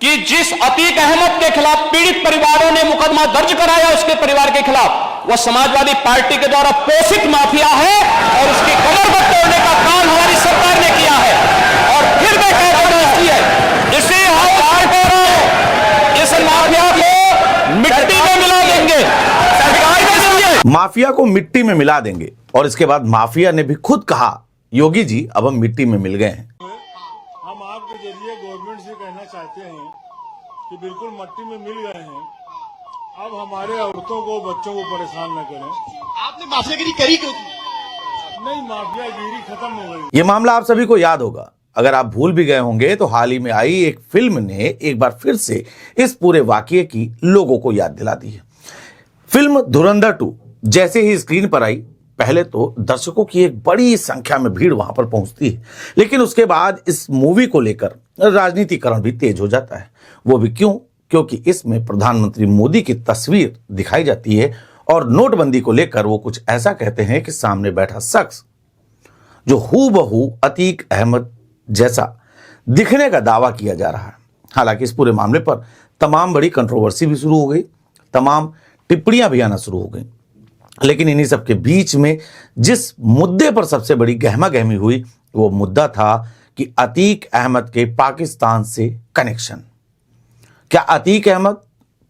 कि जिस अतीक अहमद के खिलाफ पीड़ित परिवारों ने मुकदमा दर्ज कराया उसके परिवार के खिलाफ, वह समाजवादी पार्टी के द्वारा पोषित माफिया है और उसकी कमर पर तोड़ने का काम हमारी सरकार ने किया है। और फिर मैं कहता हूं इसी इस माफिया को मिट्टी में मिला देंगे, माफिया को मिट्टी में मिला देंगे। और इसके बाद माफिया ने भी खुद कहा, योगी जी अब हम मिट्टी में मिल गए हैं। हम आपके जरिए गवर्नमेंट से कहना चाहते हैं कि बिल्कुल मट्टी में मिल गए हैं, अब हमारे औरतों को बच्चों को परेशान न करें। आपने माफियागिरी करी क्यों? नहीं, माफियागिरी खत्म हो गई। ये मामला आप सभी को याद होगा। अगर आप भूल भी गए होंगे तो हाल ही में आई एक फिल्म ने एक बार फिर से इस पूरे वाकये की लोगों को याद दिला दी है। फिल्म धुरंधर 2 जैसे ही स्क्रीन पर आई, पहले तो दर्शकों की एक बड़ी संख्या में भीड़ वहां पर पहुंचती है, लेकिन उसके बाद इस मूवी को लेकर राजनीतिकरण भी तेज हो जाता है। वो भी क्यों? क्योंकि इसमें प्रधानमंत्री मोदी की तस्वीर दिखाई जाती है और नोटबंदी को लेकर वो कुछ ऐसा कहते हैं कि सामने बैठा शख्स जो हूबहू अतीक अहमद जैसा दिखने का दावा किया जा रहा है। हालांकि इस पूरे मामले पर तमाम बड़ी कंट्रोवर्सी भी शुरू हो गई, तमाम टिप्पणियां भी आना शुरू हो गई। लेकिन इन्हीं सब के बीच में जिस मुद्दे पर सबसे बड़ी गहमा गहमी हुई, वो मुद्दा था कि अतीक अहमद के पाकिस्तान से कनेक्शन। क्या अतीक अहमद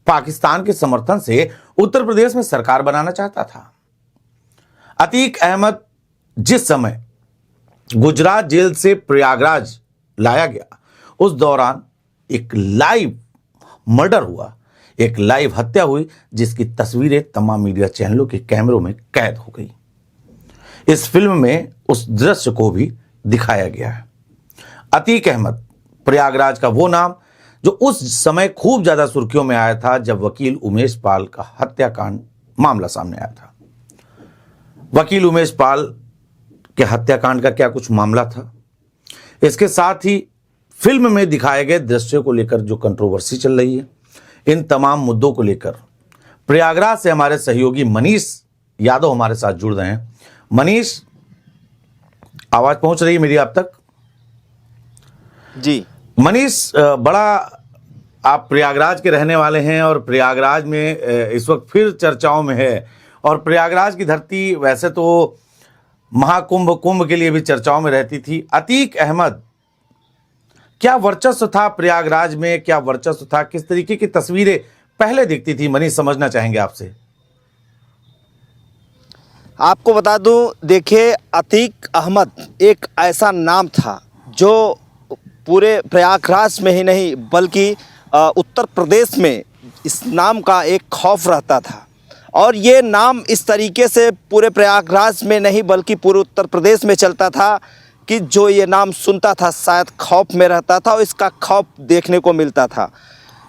पाकिस्तान के समर्थन से उत्तर प्रदेश में सरकार बनाना चाहता था? अतीक अहमद जिस समय गुजरात जेल से प्रयागराज लाया गया, उस दौरान एक लाइव मर्डर हुआ, एक लाइव हत्या हुई, जिसकी तस्वीरें तमाम मीडिया चैनलों के कैमरों में कैद हो गई। इस फिल्म में उस दृश्य को भी दिखाया गया है। अतीक अहमद, प्रयागराज का वो नाम जो उस समय खूब ज्यादा सुर्खियों में आया था जब वकील उमेश पाल का हत्याकांड मामला सामने आया था। वकील उमेश पाल के हत्याकांड का क्या कुछ मामला था? इसके साथ ही फिल्म में दिखाए गए दृश्यों को लेकर जो कंट्रोवर्सी चल रही है, इन तमाम मुद्दों को लेकर प्रयागराज से हमारे सहयोगी मनीष यादव हमारे साथ जुड़ रहे हैं। मनीष, आवाज पहुंच रही है मेरी आप तक? जी मनीष, बड़ा आप प्रयागराज के रहने वाले हैं और प्रयागराज में इस वक्त फिर चर्चाओं में है, और प्रयागराज की धरती वैसे तो कुंभ के लिए भी चर्चाओं में रहती थी। अतीक अहमद, क्या वर्चस्व था प्रयागराज में? क्या वर्चस्व था? किस तरीके की तस्वीरें पहले दिखती थी? मनीष, समझना चाहेंगे आपसे। आपको बता दूं, देखिए, अतीक अहमद एक ऐसा नाम था जो पूरे प्रयागराज में ही नहीं बल्कि उत्तर प्रदेश में इस नाम का एक खौफ रहता था। और ये नाम इस तरीके से पूरे प्रयागराज में नहीं बल्कि पूरे उत्तर प्रदेश में चलता था कि जो ये नाम सुनता था शायद खौफ में रहता था और इसका खौफ देखने को मिलता था।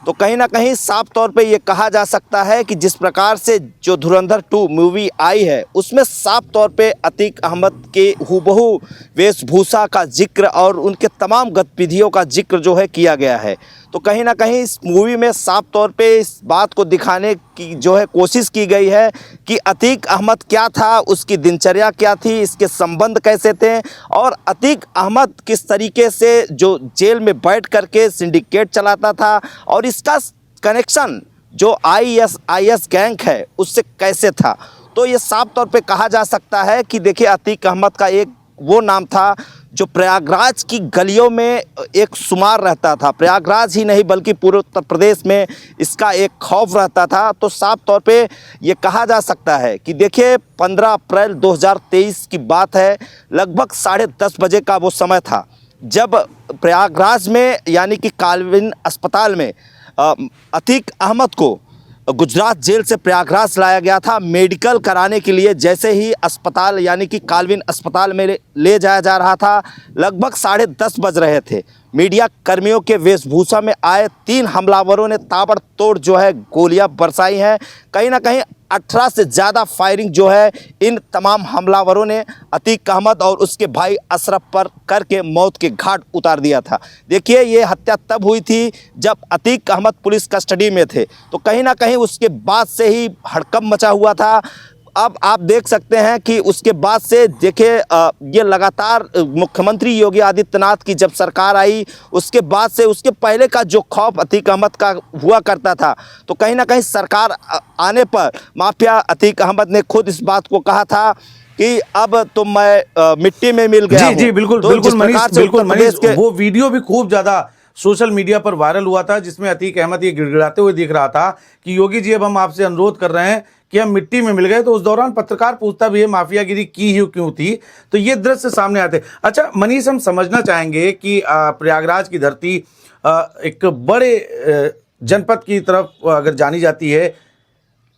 तो कहीं ना कहीं साफ तौर पे ये कहा जा सकता है कि जिस प्रकार से जो धुरंधर 2 मूवी आई है, उसमें साफ तौर पे अतीक अहमद के हूबहू वेशभूषा का जिक्र और उनके तमाम गतिविधियों का जिक्र जो है किया गया है। तो कहीं ना कहीं इस मूवी में साफ तौर पे इस बात को दिखाने की जो है कोशिश की गई है कि अतीक अहमद क्या था, उसकी दिनचर्या क्या थी, इसके संबंध कैसे थे, और अतीक अहमद किस तरीके से जो जेल में बैठ करके सिंडिकेट चलाता था और इसका कनेक्शन जो IS गैंग है उससे कैसे था। तो ये साफ तौर पे कहा जा सकता है कि देखिए, अतीक अहमद का एक वो नाम था जो प्रयागराज की गलियों में एक शुमार रहता था। प्रयागराज ही नहीं बल्कि पूरे उत्तर प्रदेश में इसका एक खौफ रहता था। तो साफ तौर पे ये कहा जा सकता है कि देखिए, 15 अप्रैल 2023 की बात है, लगभग 10:30 बजे का वो समय था जब प्रयागराज में यानी कि काल्विन अस्पताल में अतीक अहमद को गुजरात जेल से प्रयागराज लाया गया था मेडिकल कराने के लिए। जैसे ही अस्पताल यानी कि काल्विन अस्पताल में ले जाया जा रहा था, लगभग 10:30 बज रहे थे। मीडिया कर्मियों के वेशभूषा में आए 3 हमलावरों ने ताबड़तोड़ जो है गोलियां बरसाई हैं। कहीं ना कहीं 18 से ज़्यादा फायरिंग जो है इन तमाम हमलावरों ने अतीक अहमद और उसके भाई अशरफ पर करके मौत के घाट उतार दिया था। देखिए, ये हत्या तब हुई थी जब अतीक अहमद पुलिस कस्टडी में थे। तो कहीं ना कहीं उसके बाद से ही हड़कंप मचा हुआ था। अब आप देख सकते हैं कि उसके बाद से देखिए ये लगातार मुख्यमंत्री योगी आदित्यनाथ की जब सरकार आई उसके बाद से उसके पहले का जो खौफ अतीक अहमद का हुआ करता था, तो कहीं ना कहीं सरकार आने पर माफिया अतीक अहमद ने खुद इस बात को कहा था कि अब तो मैं मिट्टी में मिल गया जी जी बिल्कुल तो बिल्कुल जिस मनीष, प्रकार से बिल्कुल उत्तर मनीष, प्रदेश के वो वीडियो भी खूब ज्यादा सोशल मीडिया पर वायरल हुआ था जिसमें अतीक अहमद ये गिड़गिड़ाते हुए दिख रहा था कि योगी जी अब हम आपसे अनुरोध कर रहे हैं कि हम मिट्टी में मिल गए। तो उस दौरान पत्रकार पूछता भी है माफियागिरी की ही क्यों थी, तो ये दृश्य सामने आते। अच्छा मनीष, हम समझना चाहेंगे कि प्रयागराज की धरती एक बड़े जनपद की तरफ अगर जानी जाती है,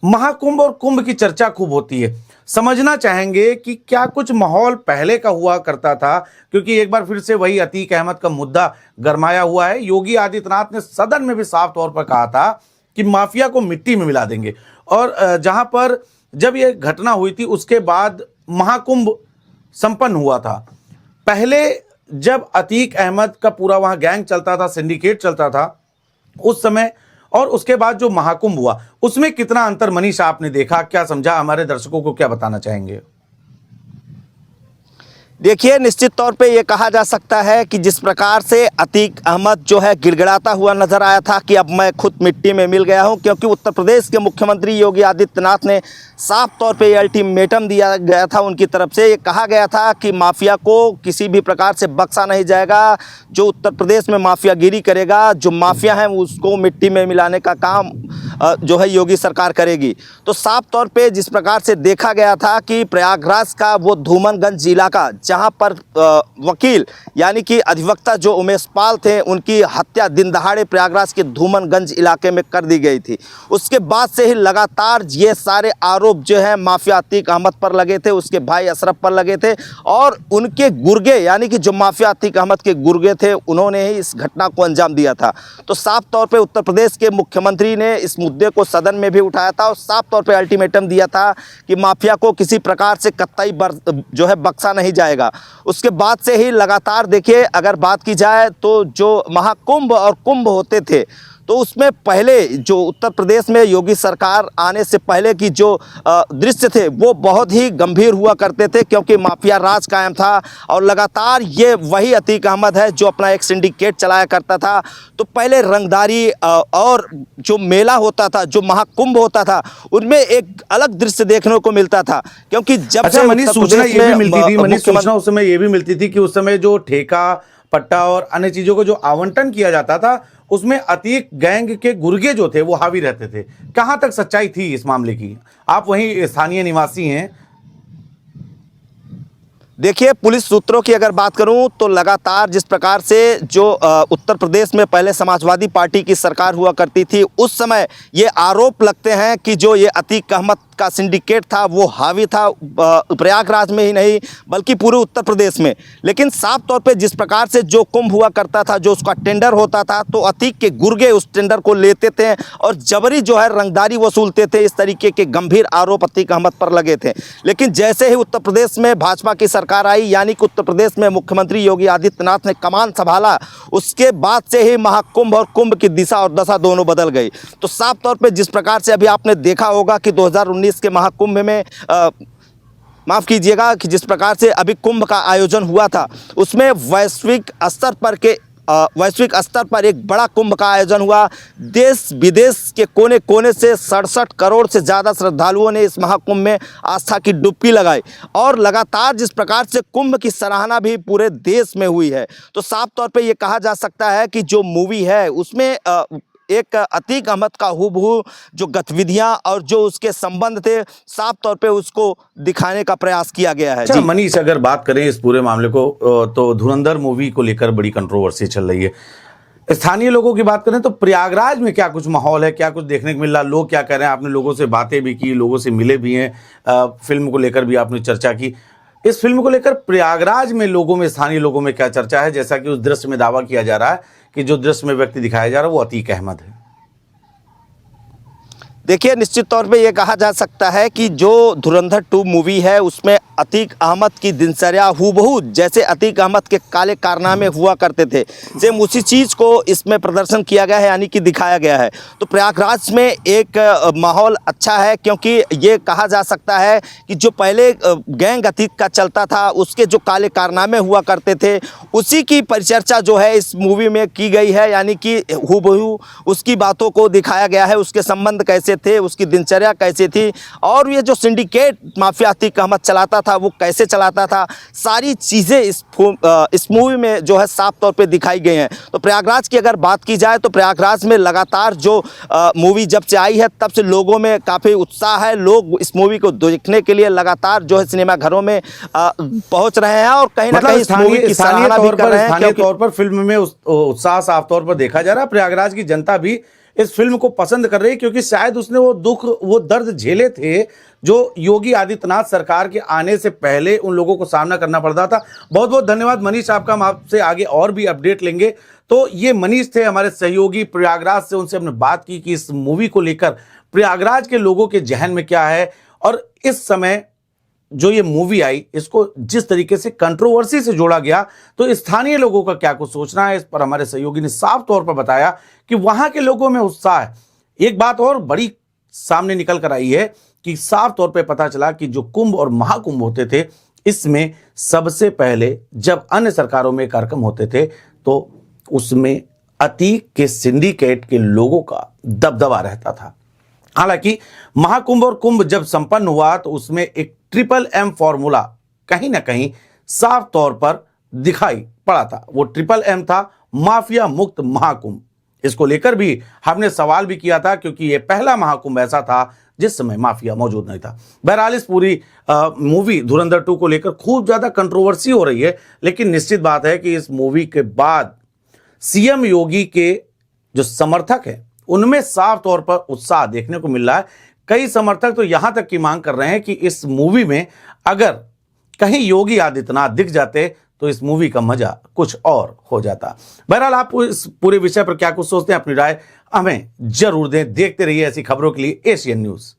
महाकुंभ और कुंभ की चर्चा खूब होती है। समझना चाहेंगे कि क्या कुछ माहौल पहले का हुआ करता था, क्योंकि एक बार फिर से वही अतीक अहमद का मुद्दा गरमाया हुआ है। योगी आदित्यनाथ ने सदन में भी साफ तौर पर कहा था कि माफिया को मिट्टी में मिला देंगे, और जहां पर जब यह घटना हुई थी उसके बाद महाकुंभ संपन्न हुआ था। पहले जब अतीक अहमद का पूरा वहां गैंग चलता था, सिंडिकेट चलता था उस समय, और उसके बाद जो महाकुंभ हुआ उसमें कितना अंतर मनीष आपने देखा, क्या समझा, हमारे दर्शकों को क्या बताना चाहेंगे? देखिए निश्चित तौर पे ये कहा जा सकता है कि जिस प्रकार से अतीक अहमद जो है गिड़गिड़ाता हुआ नजर आया था कि अब मैं खुद मिट्टी में मिल गया हूं, क्योंकि उत्तर प्रदेश के मुख्यमंत्री योगी आदित्यनाथ ने साफ तौर पे ये अल्टीमेटम दिया गया था उनकी तरफ से। ये कहा गया था कि माफिया को किसी भी प्रकार से बख्शा नहीं जाएगा, जो उत्तर प्रदेश में माफियागिरी करेगा, जो माफिया है उसको मिट्टी में मिलाने का काम जो है योगी सरकार करेगी। तो साफ तौर पे जिस प्रकार से देखा गया था कि प्रयागराज का वो धूमनगंज जिला का जहां पर वकील यानी कि अधिवक्ता जो उमेश पाल थे उनकी हत्या दिन दहाड़े प्रयागराज के धूमनगंज इलाके में कर दी गई थी, उसके बाद से ही लगातार ये सारे आरोप जो है माफिया अतीक अहमद पर लगे थे, उसके भाई अशरफ पर लगे थे, और उनके गुर्गे यानी कि जो माफिया अतीक अहमद के गुर्गे थे उन्होंने ही इस घटना को अंजाम दिया था। तो साफ तौर पे उत्तर प्रदेश के मुख्यमंत्री ने इस मुद्दे को सदन में भी उठाया था और साफ तौर पे अल्टीमेटम दिया था कि माफिया को किसी प्रकार से कतई जो है बख्शा नहीं जाएगा। उसके बाद से ही लगातार देखिए अगर बात की जाए तो जो महाकुंभ और कुंभ होते थे तो उसमें पहले जो उत्तर प्रदेश में योगी सरकार आने से पहले की जो दृश्य थे वो बहुत ही गंभीर हुआ करते थे, क्योंकि माफिया राज कायम था और लगातार ये वही अतीक अहमद है जो अपना एक सिंडिकेट चलाया करता था। तो पहले रंगदारी और जो मेला होता था, जो महाकुंभ होता था, उनमें एक अलग दृश्य देखने को मिलता था, क्योंकि जब अच्छा मनीष, सूचना ये भी मिलती थी, मनीष सूचना उस समय ये भी मिलती थी कि उस समय जो ठेका पट्टा और अन्य चीजों को जो आवंटन किया जाता था उसमें अतीक गैंग के गुर्गे जो थे वो हावी रहते थे। कहां तक सच्चाई थी इस मामले की? आप वहीं स्थानीय निवासी हैं। देखिए पुलिस सूत्रों की अगर बात करूं तो लगातार जिस प्रकार से जो उत्तर प्रदेश में पहले समाजवादी पार्टी की सरकार हुआ करती थी उस समय ये आरोप लगते हैं कि जो ये अतीक अहमद का सिंडिकेट था वो हावी था प्रयागराज में ही नहीं बल्कि पूरे उत्तर प्रदेश में। लेकिन साफ तौर पे जिस प्रकार से जो कुंभ हुआ करता था, जो उसका टेंडर होता था, तो अतीक के गुर्गे उस टेंडर को लेते थे और जबरी जो है रंगदारी वसूलते थे। इस तरीके के गंभीर आरोप अतीक अहमद पर लगे थे। लेकिन जैसे ही उत्तर प्रदेश में भाजपा की सरकार आई यानी कि उत्तर प्रदेश में मुख्यमंत्री योगी आदित्यनाथ ने कमान संभाला, उसके बाद से ही महाकुंभ और कुंभ की दिशा और दशा दोनों बदल गई। तो साफ तौर पर जिस प्रकार से अभी आपने देखा होगा कि 2019 के महाकुंभ में माफ कीजिएगा कि जिस प्रकार से अभी कुंभ का आयोजन हुआ था उसमें वैश्विक स्तर पर एक बड़ा कुंभ का आयोजन हुआ। देश विदेश के कोने कोने से 67 करोड़ से ज़्यादा श्रद्धालुओं ने इस महाकुंभ में आस्था की डुबकी लगाई और लगातार जिस प्रकार से कुंभ की सराहना भी पूरे देश में हुई है। तो साफ तौर पे ये कहा जा सकता है कि जो मूवी है उसमें एक अतीक अहमद का हूबहू जो गतिविधियां और जो उसके संबंध थे साफ तौर पे उसको दिखाने का प्रयास किया गया है। अच्छा मनीष, अगर बात करें इस पूरे मामले को तो धुरंधर मूवी को लेकर बड़ी कंट्रोवर्सी चल रही है। स्थानीय लोगों की बात करें तो प्रयागराज में क्या कुछ माहौल है, क्या कुछ देखने को मिल रहा, लोग क्या कह रहे हैं? आपने लोगों से बातें भी की, लोगों से मिले भी हैं, फिल्म को लेकर भी आपने चर्चा की। इस फिल्म को लेकर प्रयागराज में लोगों में, स्थानीय लोगों में क्या चर्चा है? जैसा कि उस दृश्य में दावा किया जा रहा है कि जो दृश्य में व्यक्ति दिखाया जा रहा है वो अतीक अहमद है। देखिए निश्चित तौर पे ये कहा जा सकता है कि जो धुरंधर 2 मूवी है उसमें अतीक अहमद की दिनचर्या हूबहू जैसे अतीक अहमद के काले कारनामे हुआ करते थे, सेम उसी चीज़ को इसमें प्रदर्शन किया गया है, यानी कि दिखाया गया है। तो प्रयागराज में एक माहौल अच्छा है, क्योंकि ये कहा जा सकता है कि जो पहले गैंग अतीक का चलता था, उसके जो काले कारनामे हुआ करते थे, उसी की परिचर्चा जो है इस मूवी में की गई है, यानी कि हूबहू उसकी बातों को दिखाया गया है, उसके संबंध कैसे थे, उसकी दिनचर्या कैसे थी, और ये जो सिंडिकेट माफिया अतीक अहमद चलाता था वो कैसे चलाता था, सारी चीज़ें इस मूवी में जो है साफ तौर पे दिखाई गई हैं। तो प्रयागराज की अगर बात की जाए तो प्रयागराज में लगातार जो मूवी जब से आई है तब से लोगों में काफ़ी उत्साह है, लोग इस मूवी को देखने के लिए लगातार जो है सिनेमा घरों में पहुंच रहे हैं, और कहीं ना कहीं इस मूवी की सराहना भी कर रहे हैं। स्थानीय तौर पर फिल्म में उत्साह साफ तौर पर देखा जा रहा है। प्रयागराज की जनता भी इस फिल्म को पसंद कर रही है, क्योंकि शायद उसने वो दुख, वो दर्द झेले थे जो योगी आदित्यनाथ सरकार के आने से पहले उन लोगों को सामना करना पड़ता था। बहुत बहुत धन्यवाद मनीष आपका। हम आपसे आगे और भी अपडेट लेंगे। तो ये मनीष थे हमारे सहयोगी प्रयागराज से, उनसे हमने बात की कि इस मूवी को लेकर प्रयागराज के लोगों के जहन में क्या है, और इस समय जो ये मूवी आई इसको जिस तरीके से कंट्रोवर्सी से जोड़ा गया, तो स्थानीय लोगों का क्या कुछ सोचना है, इस पर हमारे सहयोगी ने साफ तौर पर बताया कि वहां के लोगों में उत्साह है। एक बात और बड़ी सामने निकल कर आई है कि साफ तौर पे पता चला कि जो कुंभ और महाकुंभ होते थे, इसमें सबसे पहले जब अन्य सरकारों में कार्यक्रम होते थे तो उसमें अतीक के सिंडिकेट के लोगों का दबदबा रहता था। हालांकि महाकुंभ और कुंभ जब संपन्न हुआ तो उसमें एक ट्रिपल M फॉर्मूला कहीं ना कहीं साफ तौर पर दिखाई पड़ा था। वो ट्रिपल M था, माफिया मुक्त महाकुंभ। इसको लेकर भी हमने सवाल भी किया था, क्योंकि ये पहला महाकुंभ ऐसा था जिस समय माफिया मौजूद नहीं था। बहरहाल इस पूरी मूवी धुरंधर 2 को लेकर खूब ज्यादा कंट्रोवर्सी हो रही है, लेकिन निश्चित बात है कि इस मूवी के बाद सीएम योगी के जो समर्थक हैं उनमें साफ तौर पर उत्साह देखने को मिल रहा है। कई समर्थक तो यहां तक की मांग कर रहे हैं कि इस मूवी में अगर कहीं योगी आदित्यनाथ दिख जाते तो इस मूवी का मजा कुछ और हो जाता। बहरहाल आप इस पूरे विषय पर क्या कुछ सोचते हैं, अपनी राय हमें जरूर दें। देखते रहिए ऐसी खबरों के लिए एशियन न्यूज।